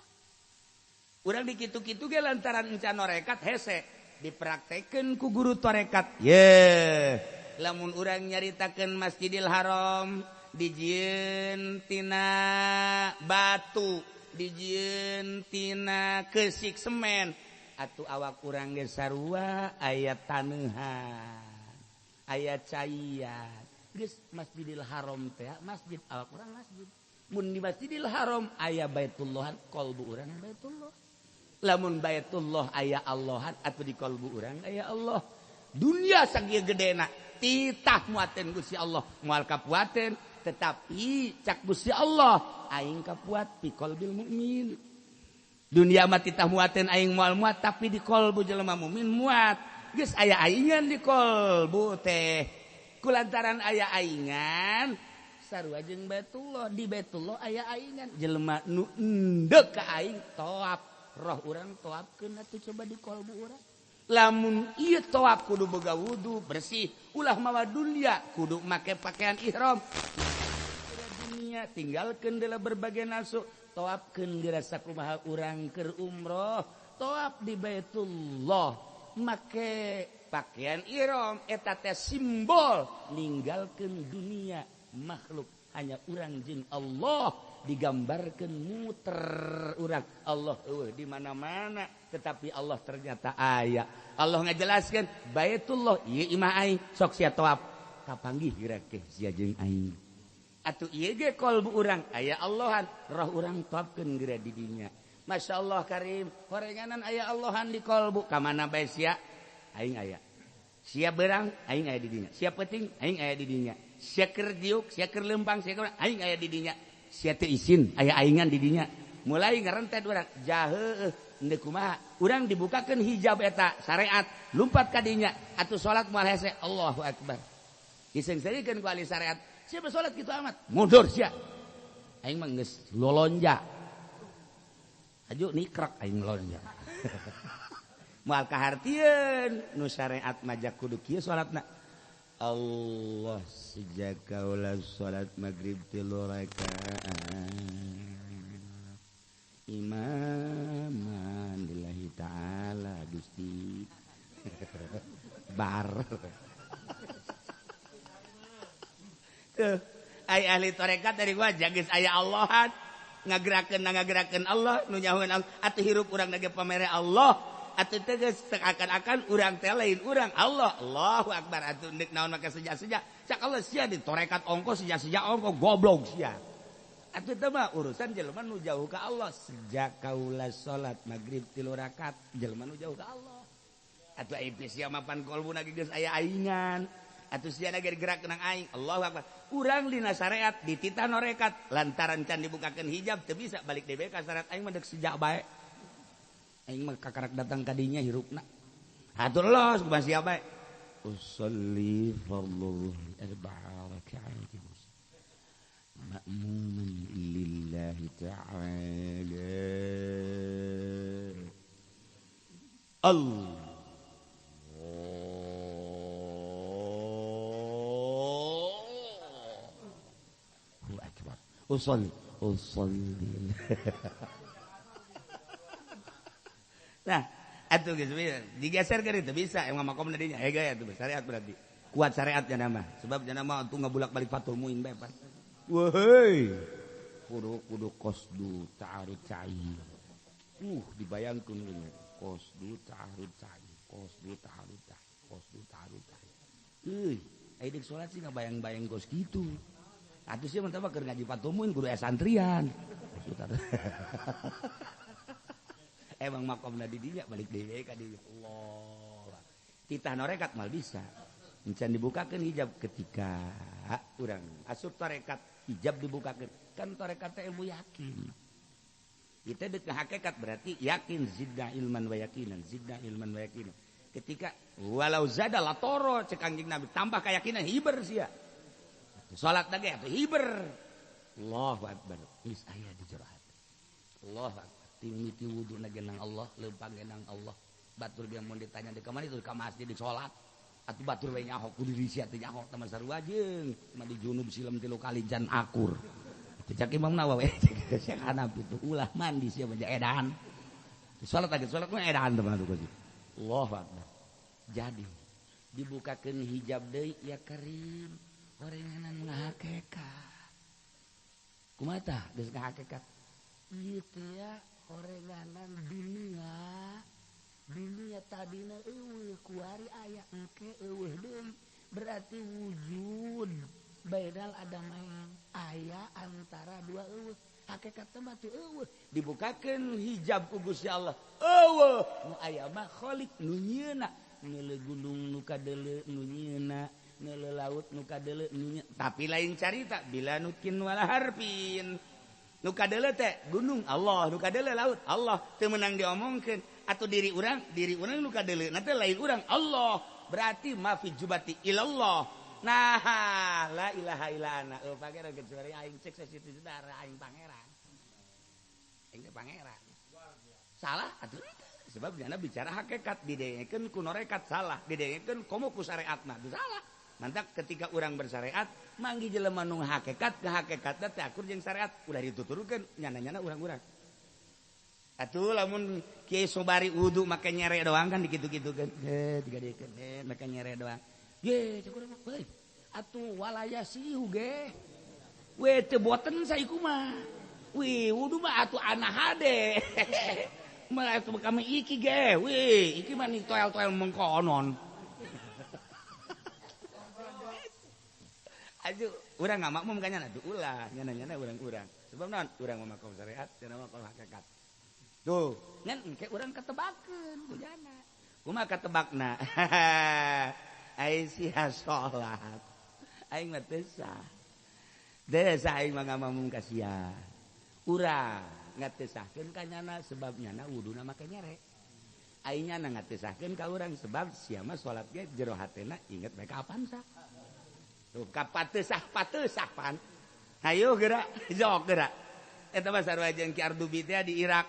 urang dikitu-kitu ge lantaran encan norekat hese dipraktekeun ku guru tarekat lamun urang nyaritakeun Masjidil Haram dijieun tina batu dijieun tina keusik semen atuh awak urang ge sarua aya taneuhan aya caian geus Masjidil Haram teh masjid awak urang masjid mun di Masjidil Haram aya Baitullah qalbu urang Baitullah lamun Baitullah aya Allahan atuh di qalbu urang aya Allah dunia sakieu gedena titah muaten Gusti Allah moal kapuaten tetapi cak Gusti Allah aing kapuat fi qalbil mukmin dunia mah titah muaten aing moal muat tapi di qalbu jelema mukmin muat geus aya aingan di qalbu teh kulantaran aya aingan sarua jeung Baitullah di Baitullah aya aingan jelema nu endeu ka aing toab roh urang toabkeun atuh coba di qalbu urang lamun ieu tawaf kudu boga wudu bersih ulah mawa dunya kudu make pakaian ihram dunia tinggalkeun deula berbagai nafsu tawafkeun dirasa kumaha urang keur umroh tawaf di Baitullah make pakaian ihram eta teh simbol ninggalkeun dunia makhluk hanya urang jeung Allah digambarkeun muter urang Allah di mana-mana tetapi Allah ternyata aya Allah ngajelaskeun Baitullah ieu imah aing sok sia tawaf kapanggih geurake sia jeung aing atuh ieu ge qalbu urang aya Allahan roh urang tawafkeun geura di dinya masyaallah karim horenganan aya Allahan di qalbu ka mana bae sia aing aya sia beurang aing aya di dinya sia peuting aing aya di dinya sia keur diuk sia keur leumpang sia keur aing aya di dinya sia teu isin aya aingan di dinya mulai ngarentet urang jaheuh endeu kumaha urang dibukakeun hijab eta syariat lumpat ka dinya atuh salat moal hese Allahu akbar disengseureikeun ku ahli syariat sia salat kitu amat mundur sia aing mah geus lolonja aju nikrak aing lolonja moal kahartieun nu syariat mah kudu kieu salatna Allah sejak kaulah salat maghrib 3 rakaat imaman lillahi ta'ala Gusti bar tuh ai ahli tarekat dari gua geus aya Allahan ngagerakeun Allah nu nyahoeun Allah atuh hirup urang nage pamere Allah atuh teh geus seakan-akan urang teh lain urang Allah Allahu akbar atuh neuk naon make seja-seja cak Allah sia di tarekat ongko seja-seja ongko goblok sia atuh teh mah urusan jelema nu jauh ka Allah sejak kaula salat maghrib 3 rakaat jelema nu jauh ka Allah atuh aya sia mapan kolbuna geus aya aingan atuh sia ge gerak nang aing Allahu akbar urang dina syariat dititah norekat lantaran can dibukakeun hijab teu bisa balik deui ka syariat aing mah deuk sejak bae aing mah kakarak datang ka dinya hirupna hatur los kumaha sia bae usalli fardhu arba'a raka'atin ma'muman lillahi ta'ala Allahu akbar usalli nah atuh geus digeserkeun itu bisa emang makom nadinya gaya atuh syariat berarti kuat syariatnya nama sebab jana mah atuh ngabulak balik fatul muin bae pan wahai kudu qasdu ta'arud cai dibayangkeun geuning qasdu ta'arud cai qasdu ta'arud cai aya dik salat sih ngabayang-bayang kos kitu atuh sih mah keur ngaji fatul muin kudu santrian emang makomna di dinya balik deui ka dieu Allah titah norekat mal bisa encan dibukakeun hijab ketika urang asup tarekat hijab dibukakeun kan tarekat teh ilmu yakin kita deuk ka hakikat berarti yakin zidna ilman wa yakinan ketika walau zada la toro cek Kangjeng Nabi tambah keyakinan hiber sia salat lagi atuh hiber Allahu akbar geus aya di jero hati Allahu akbar timiti wudu nagenang Allah leumpang genang Allah batur dia mun ditanya di kamar itu ka masjid di salat atuh batur we nyaho kudu diri sia teh nyaho teh sarua jeung mah di junub silem 3 kali jan akur teh cak Imam Nawawi Syekh Hanafi itu ulah mandi sia baca edan salat mah edan teman atuh Allahu akbar jadi dibukakeun hijab deui ya Karim orenganan ngahakekat kumaha tah geus ngahakekat ieu teh ya orenganan dunia tadina eueuh kuari aya engke eueuh deui berarti wujud bainal adamain aya antara dua eueuh hakikat mah teu eueuh dibukakeun hijab ku Gusti Allah eueuh nu aya mah khaliq nu nyieuna ngeuleuh gunung nu kadeuleu nu nyieuna ngeuleuh laut nu kadeuleu nu nyieuna tapi lain carita bila nukin wala harfin nu kadeuleu teh gunung Allah nu kadeuleu laut Allah teu meunang diomongkeun atuh diri urang nu kadeuleu na teh lain urang Allah berarti ma fi jubati ilallah nah la ilaha illa ana pangeran kecuali aing cek sasitu saudara aing pangeran salah atuh sebab jana bicara hakikat didengekeun ku norekat salah didengekeun komo ku syariatna salah mantak ketika orang bersyariat manggi jelema nu hakikat ke hakikatna teh akur jeung syariat udah dituturkeun nyana-nyana urang-urang atuh lamun Kiai Sobari wudu make nyere doang kan dikitu-kitukeun digadekeun make nyere doang ge cek urang mah atuh walaya sihu ge we teu boten saiku mah wih wudu mah atuh ana hade mah atuh kami iki ge wih iki mah ni toel-toel mengkonon aduh urang nggak makmum kan nyana tuh ulah nyana urang sebab naon urang mah makom syariat cenah makom hakikat tuh ngan engke urang katebakeun ku jana kumaha katebakna ai sia salat aing mah teu sah desa aing mah ngamamung ka sia urang ngatesahkeun ka nyana sebab nyana wuduna make nyere aing nyana ngatesahkeun ka urang sebab sia mah salat ge jero hatena inget bae kapan sah tuh kapatesah pan hayu geura jok geura eta mah sarua jeung Ki Ardubi teh di Irak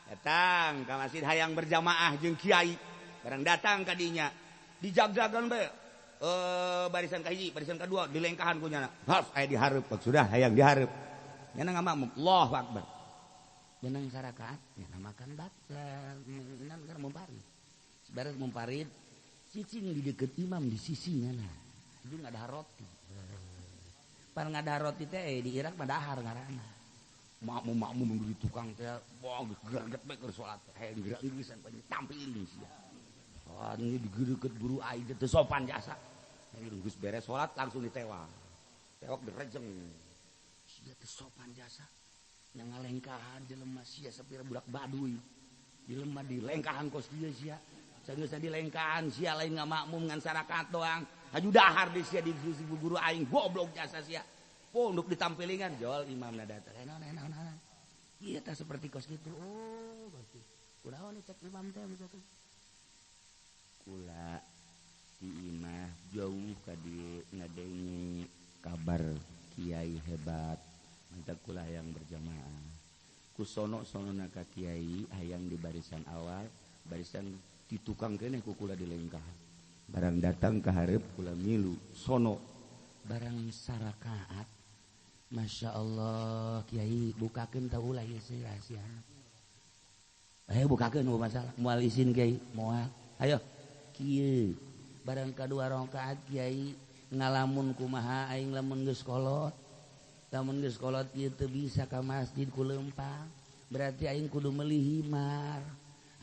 datang ka masjid hayang berjamaah jeung kiai barang datang ka dinya dijag-jagan bae barisan kahiji barisan kedua dilengkahan ku nyana harus aya dihareup sudah hayang dihareup nyana ngamakmum Allahu akbar jeneng sarakaat nyana makan batal nan keur mumparid beres mumparid cicing di deket imam di sisinya nah itu nggak ada roti pan nggak ada roti teh di Irak mah dahar ngaranna makmum di tukang teh wah geget bae keur salat hayang gerak-gerisan tampilin sia wah ini digeureut buru aing teh sopan jasa geus beres salat langsung ditewak direjeng sia teh sopan jasa yang ngalengkahan jelema sia sapira budak baduy jelema dilengkahan kos dia sia sageusna dilengkahan sia lain ngamakmum ngan sarakat doang haju dahar di sia di guru aing goblok jasa sia pondok ditampilingan jol imamna datang enaon ieu teh seperti kos kitu oh berarti kunaon cek imam teh begitu kula di imah jauh ka dieu ngadengi kabar kiai hebat mantap kula hayang berjamaah ku sono-sonona ka kiai hayang di barisan awal barisan di tukang keneh ku kula dilengkah barang datang ka hareup kula milu sono barang sarakaat Masya Allah kiai bukakeun tah ulah ieu sih rahasia bukakeun nu masalah moal izin kiai moal ayo kieu barang kadua rakaat kiai ngalamun kumaha aing lamun geus kolot ieu teu bisa ka masjid ku leumpang berarti aing kudu meuli himar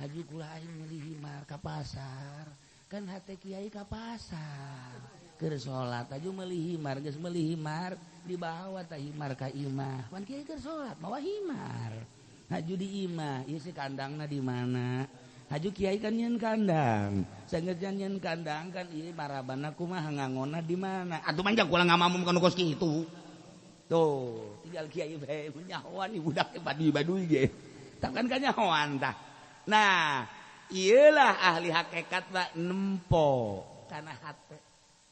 haju kula aing meuli himar ka pasar kan hate kiai ka pasar keur salat aju meuli himar geus meuli himar dibawa tah himar ka imah pan kiai keur salat mawa himar haju di imah ieu si kandangna di mana haju kiai kan nyeun kandang sangejan nyeun kandang kan ieu marabana kumaha ngangona di mana atuh manjang kula ngamamum kana kos kitu tuh tinggal kiai bae nyahoan ieu budak teh baduy ge takkan ka nyahoan tah nah ielah ahli hakikat mah nempo kana hate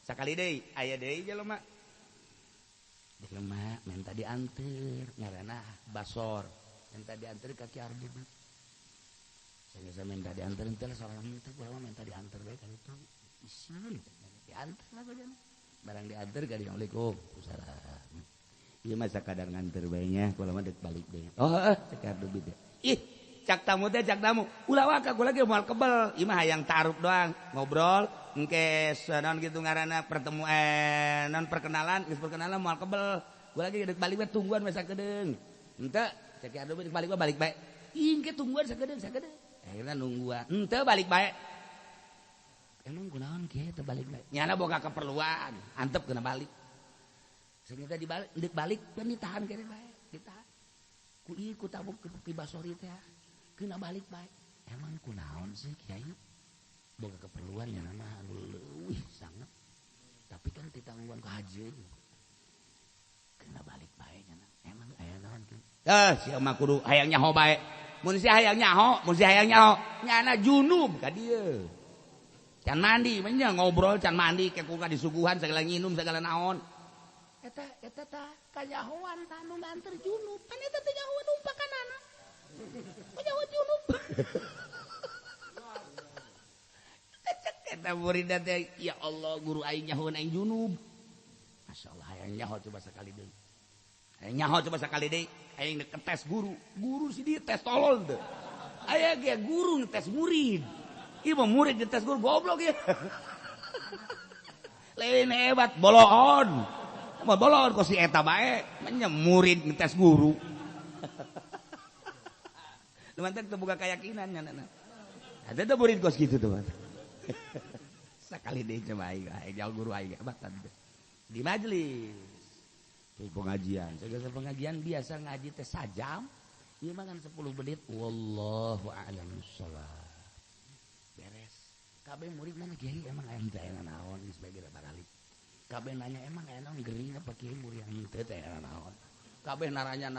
sakali deui aya deui jelema minta dianter ngaranna Basor minta dianter ka Ki Ardi saya minta dianter teh sorangan teh kula minta dianter bae ka ditu isin dianter lah kojana barang dianter ka Assalamualaikum Waalaikumsalam ieu mah sakadar nganter bae nya kula mah deuk balik deui cek Ardi bide ih cak tamu teh cak tamu ulah waka kula ge moal kebel ieu mah hayang tarup doang ngobrol engke naon kitu ngaranna non perkenalan geus perkenalan moal kebel gua lagi deuk balik we tungguan we sakedeung henteu cek adu deuk balik we balik bae engke tungguan sakedeung akhirna nungguan henteu balik bae emang kunaon kieu teu balik bae nyana boga keperluan antep kena balik sakitu dibalik deuk balik kan ditahan kene bae ditahan ku ieu ku tabuk Ki Basori teh kena balik bae emang kunaon sih kiai boga keperluan ya nama leuwih sangat tapi kan ditanggungan ke haji kena balik bae nya emang aya naon kieu sia mah kudu hayang nyaho bae mun sia hayang nyaho nyana junub ka dieu can mandi menya ngobrol can mandi ke kuka disuguhan segala nginum segala naon eta tah kanyahoan tah nu nganter junub kan eta teh nyahoan umpakanana kanyahoan junub eta murid teh ya Allah guru aing nyahoan aing junub masyaallah hayang nyaho coba sakali deui aing tes guru si dieu tes tolol teh aya ge guru ngetes murid ieu mah murid ngetes guru goblok ya lain hebat boloon kok si eta bae nya murid ngetes guru lumantan teu boga keyakinan nya ada teh murid kos kitu tuh sakali deui coba aing jauh guru aing batan di majelis di pengajian segala pengajian biasa ngaji teh sajam ieu mah kan 10 menit wallahu a'lam bissawab beres kabeh murid mana kiai emang aya teh naon geus bae baralik kabeh nanya emang aya naon gering apa kiai murid yang teu teh naon kabeh naranya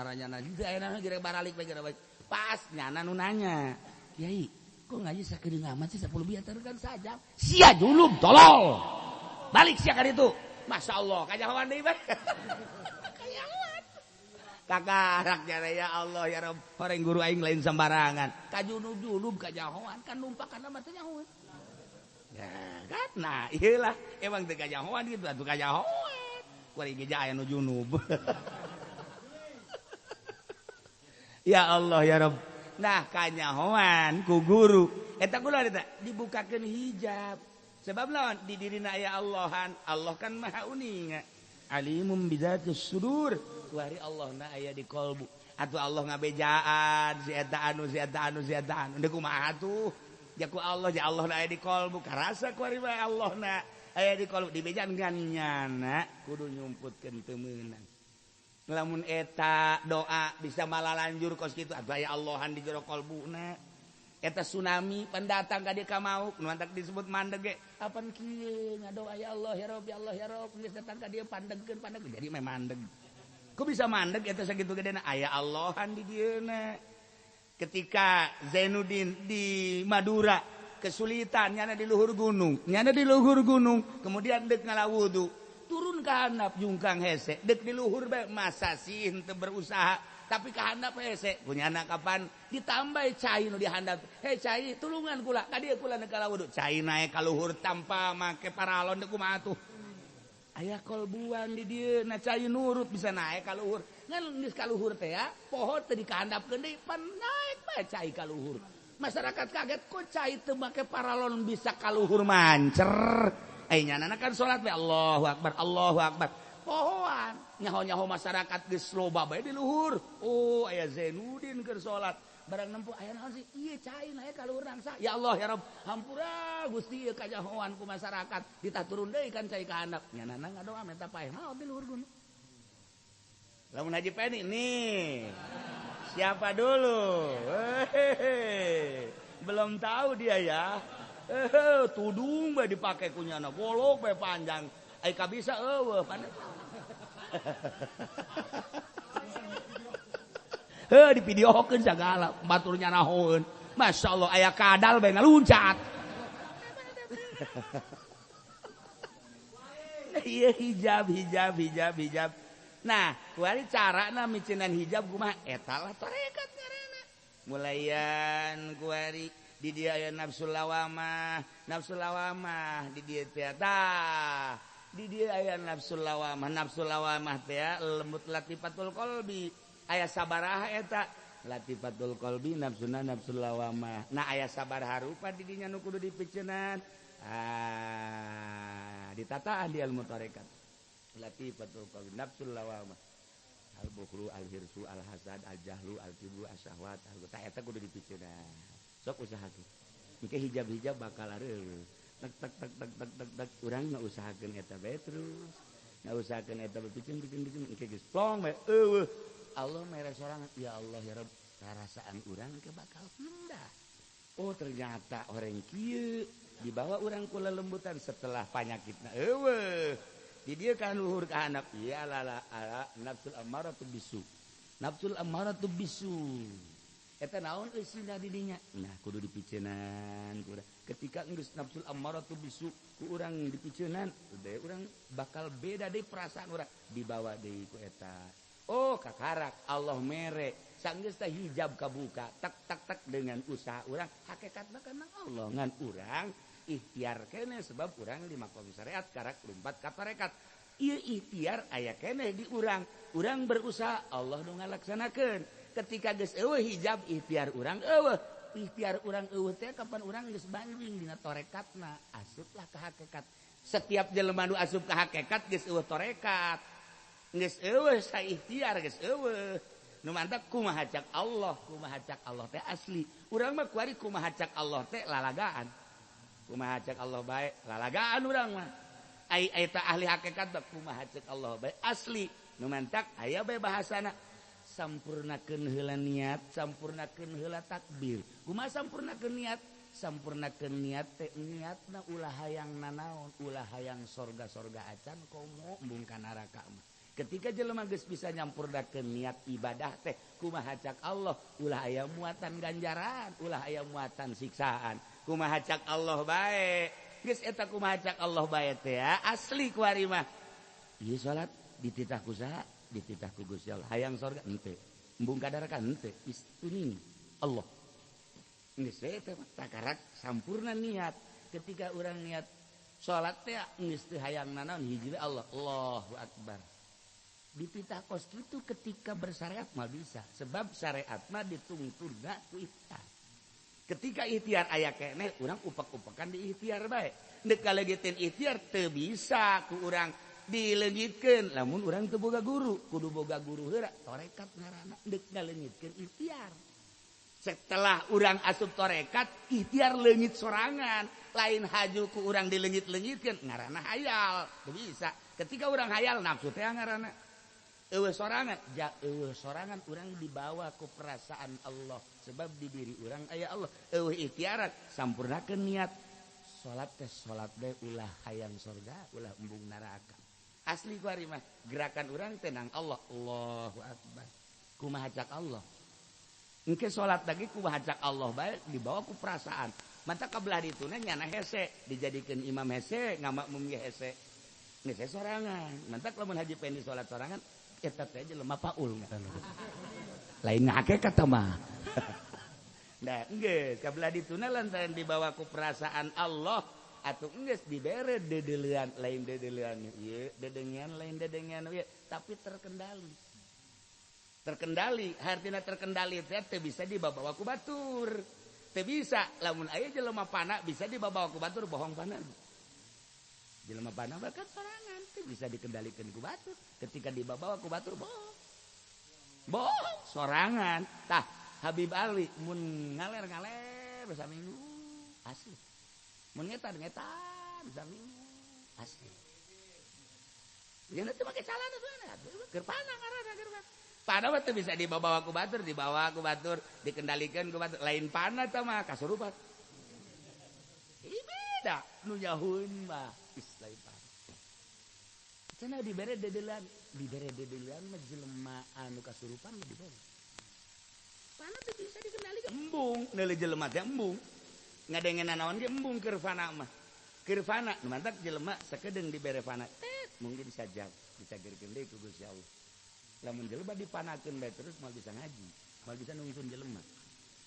teu aya naon geus baralik bae pas nyana nu nanya kiai kok ngaji sakedeung amat sih 10 biar kan sajam sia junub tolol balik sia ka ditu masyaallah kajahoan deui bae kajahoan kakarak jare ya Allah ya Rabb horeng guru aing lain sembarangan ka junub kajahoan kan numpakan mah teh nyahoan ya kan nah ieu lah emang teu kajahoan gitu atuh kajahoan kuring geus aya nu junub ya Allah ya Rabb nah kanyahoan ku guru eta kula eta dibukakeun hijab sebab lawan di dirina aya Allahan Allah kan maha uning alimum bidatus sudur wari Allahna aya di qalbu atuh Allah ngabejaan si eta anu deuk kumaha atuh ja ku Allah ja Allahna aya di qalbu karasa ku ari bae Allahna aya di qalbu dibejaan kan nyana kudu nyumputkeun teu meunang lamun eta doa bisa malalanjur kos kitu atuh aya Allahan di jero qalbuna eta tsunami pendatang ka dieu ka mauk nu mantak disebut mandeg ge apan kieu ngadoa ya Allah ya Rabb geus datang ka dieu pandegkeun jadi mah mandeg ku bisa mandeg eta sakitu gedena aya Allahan di dieuna ketika Zainuddin di Madura kesulitan nyana di luhur gunung kemudian dek ngalawudu turun ke handap jungkang hese dek di luhur bae masa sih henteu berusaha tapi ke handap hese kunyana kapan ditambah cai nu di handap cai tulungan kula ka dieu kula neuk kalawudu cai naek ka luhur tanpa make paralon teh kumaha tuh aya kolbuan di dieu na cai nurut bisa naek ka luhur ngan geus ka luhur teh ya pohon teh dikahandapkeun deui pan naek bae cai ka luhur masyarakat kaget kok cai teu make paralon bisa ka luhur mancer nyanana kan salat we Allahu akbar pohoan nyaho-nyaho masyarakat geus loba bae di luhur oh aya Zainuddin keur salat barang nempuh aya naon sih ieu cai naek ka luhur nangsa ya Allah ya Rabb hampura Gusti ieu kajahoan ku masyarakat ditaturun deui kan cai ka handap nyanana ngadoa menta paeh maot di luhur gunung lamun Haji Peni nih siapa dulu belum tahu dia ya tudung bae dipake kunyana golok bae panjang ai ka bisa eueuh pandai divideokeun sagala baturnya nahoeun masyaallah aya kadal bae ngaluncat ieu hijab nah kuari carana micenan hijab kumaha eta lah tarekat ngaranna mulaian kuari di dia aya nafsul lawamah di dia teh tah di dia aya nafsul lawamah teh lembut latifatul qalbi aya sabaraha eta latifatul qalbi nafsuna nafsul lawamah nah aya sabaraha rupa di dinya nu kudu dipiceunan ditataan di ilmu tarekat latifatul qalbi nafsul lawamah al bukhlu al hirsu al hasad al jahlu al kibru asyahwat tah eta kudu dipiceunan sok usahakeun engke hijab bakal areueuh tek urang ngausahakeun eta bae terus ngausahakeun eta bikin engke geus plong bae eueuh Allah mere sorangan ya Allah ya Rabb perasaan urang ke bakal pindah oh ternyata orang kieu dibawa urang ku lelembutan setelah panyakitna eueuh di dieu kan luhur ka handap ya ala nafsul ammaratu bisu eta naon eusina di dinya nah kudu dipiceunan ketika geus nafsul ammaratu bisu ku urang dipiceunan udah urang bakal beda deui perasaan urang dibawa deui ku eta oh kakarak Allah mere sanggeus teh hijab kabuka tak dengan usaha urang hakikatna kana Allah ngan urang ikhtiar keneh sebab urang di makom syariat karak lumpat ka tarekat ieu ikhtiar aya keneh di urang berusaha Allah nu ngalaksanakeun ketika geus eueuh hijab ikhtiar urang eueuh teh kapan urang geus banding dina tarekatna asuplah ka hakikat setiap jelema nu asup ka hakikat geus eueuh tarekat geus eueuh sa ikhtiar geus eueuh nu mantap kumaha cak Allah teh asli urang mah kuari kumaha cak Allah teh lalagaan kumaha cak Allah bae lalagaan urang mah ai eta ahli hakikat mah kumaha cak Allah bae asli nu mantap aya bae bahasana sampurnakeun heula niat sampurnakeun heula takbir kumaha sampurnakeun niat teh niatna ulah hayang nanaon ulah hayang sorga acan komo embung ka neraka mah ketika jelema geus bisa nyampurnakeun niat ibadah teh kumaha cak Allah ulah aya muatan ganjaran ulah aya muatan siksaan kumaha cak Allah bae geus eta kumaha cak Allah bae teh ya asli kuari mah ieu salat dititah ku saha dititah ku Gusti Allah hayang sorga henteu embung ka neraka henteu istuning Allah geus eta takarak sampurna niat ketika urang niat salat teh geus teu hayang nanaon hiji Allah Allahu akbar dititah kos itu ketika bersyariat mah bisa sebab syariat mah ditungtuna ku ikhtiar ketika ikhtiar aya keneh urang upek-upekan di ikhtiar bae deuk kalegeuteun ikhtiar teu bisa ku urang dileungitkeun lamun urang teu boga guru kudu boga guru heula tarekat ngaranna deuk ngaleungitkeun ikhtiar setelah urang asup tarekat ikhtiar leungit sorangan lain haju ku urang dileungit-leungitkeun ngaranna hayal teu bisa ketika urang hayal nafsu teh ngaranna eueuh sorangan urang dibawa ku perasaan Allah sebab di diri urang aya Allah eueuh ikhtiaran sampurnakeun niat salat bae ulah hayang surga ulah embung neraka asli kuari mah gerakan urang tenang Allah Allahu akbar kumaha cak Allah engke salat lagi kumaha cak Allah bae dibawa ku perasaan mata kabelah dituna nyana hese dijadikan imam hese ngamakmum ge hese geus hese sorangan manta lamun haji pendi salat sorangan eta teh jelema paul lain ngahakekat mah nah geus kabelah dituna lantaran dibawa ku perasaan Allah atuh geus dibere dedeulean lain dedeulean ieu dedengian lain dedengian ieu tapi terkendali hartina terkendali teh bisa dibawa ku batur teu bisa lamun aya jelema pana bisa dibawa ku batur bohong pana jelema pana bakat sorangan teu bisa dikendalikeun ku batur ketika dibawa ku batur bohong sorangan tah Habib Ali mun ngaler saminggu asli mun ngetan saminggu asli yeuna teu make calana tuh keur pana ngaranna keur pana teh bisa dibawa ku batur dikendalikan ku batur lain pana teh mah kasurupan beda nu nyahoeun mah istilah pana cenah dibere dedelan mah jelema anu kasurupan dibere pana teh bisa dikendalikan embung neuli jelema teh embung ngadengenan naon ge embung keur pana mah keur pana nu mantap jelema sakedeung dibere pana mungkin saja dicagerkeun deui ku Gusti Allah lamun jelema dipanakeun bae terus mal bisa ngaji mal bisa nungsun jelema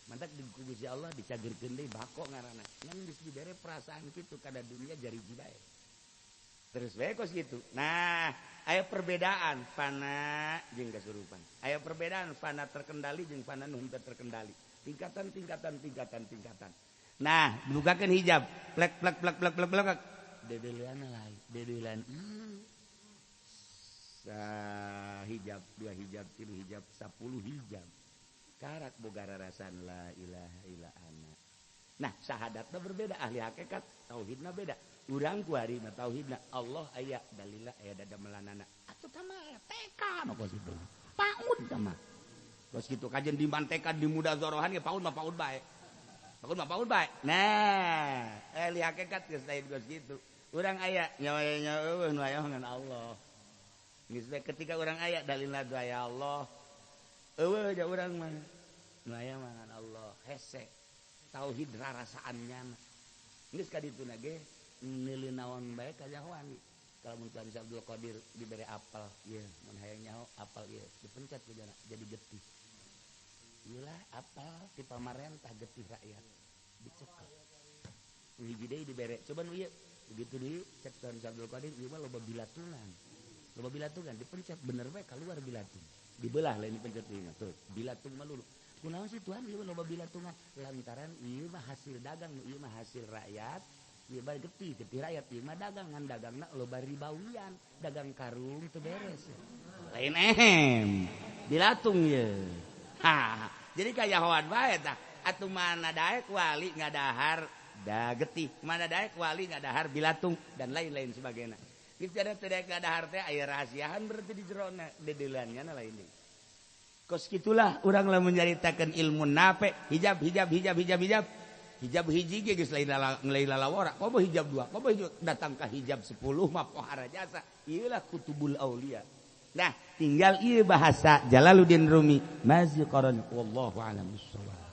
mantap di Gusti Allah dicagerkeun deui bako ngaranna ngan geus dibere perasaan kitu kada dunia jari bae terus bae kos gitu nah aya perbedaan fana jeung kasurupan aya perbedaan fana terkendali jeung fana nu henteu terkendali tingkatan nah bukakeun hijab plek dedeulean lain dedeulean hijab 2 hijab 3 hijab 10 hijab karak boga rarasan la ilaha illa ana nah syahadatna berbeda ahli hakikat tauhidna beda urang ku harina tauhidna Allah aya dalila aya dadamelanana atuh tah mah teka mah kos kitu paud tah mah kos kitu kajen dimantekan di muda zorohan ge paud bae nah ahli hakikat geus lain kos kitu urang aya nyawa nu aya ngan Allah geus ketika urang aya dalilna aya Allah eueuh ja urang mah nu aya mah ngan Allah hese tauhid rarasaannya geus ka dituna ge neuli naon bae ka jahwani kalau mun Tuhan Abdul Qadir dibere apal ieu mun hayang nyaho apal ieu dipencet ku jana jadi getih ieu lah apal ti pamarentah getih rakyat dicekel hiji deui dibere coba nu ieu begitu deui cek Tuhan Abdul Qadir ieu mah loba bilatungan dipencet bener bae keluar bilatung dibelah lain dipencet deui tuh bilatung mah lulu kunaon sih Tuhan ieu loba bilatungan lantaran ieu mah hasil dagang ieu mah hasil rakyat ieu mah getih rakyat ieu mah dagangan dagangna loba ribawian dagang karung teu beres lain bilatung ieu jadi kayahoan bae tah atuh mana daek wali ngadahar da getih mana daek wali ngadahar bilatung dan lain-lain sebagainya geus ada teu daek ngadahar teh aya rahasiaan berarti di jerona dedeulannya lain deui kos kitulah urang lamun nyaritakeun ilmu nape hijab hiji ge geus lain lalawara kobo hijab 2 kobo hijab datang ka hijab 10 mah pohara jasa ieu lah kutubul aulia nah tinggal ieu bahasa Jalaluddin Rumi mazi qaran wallahu a'lam bissawab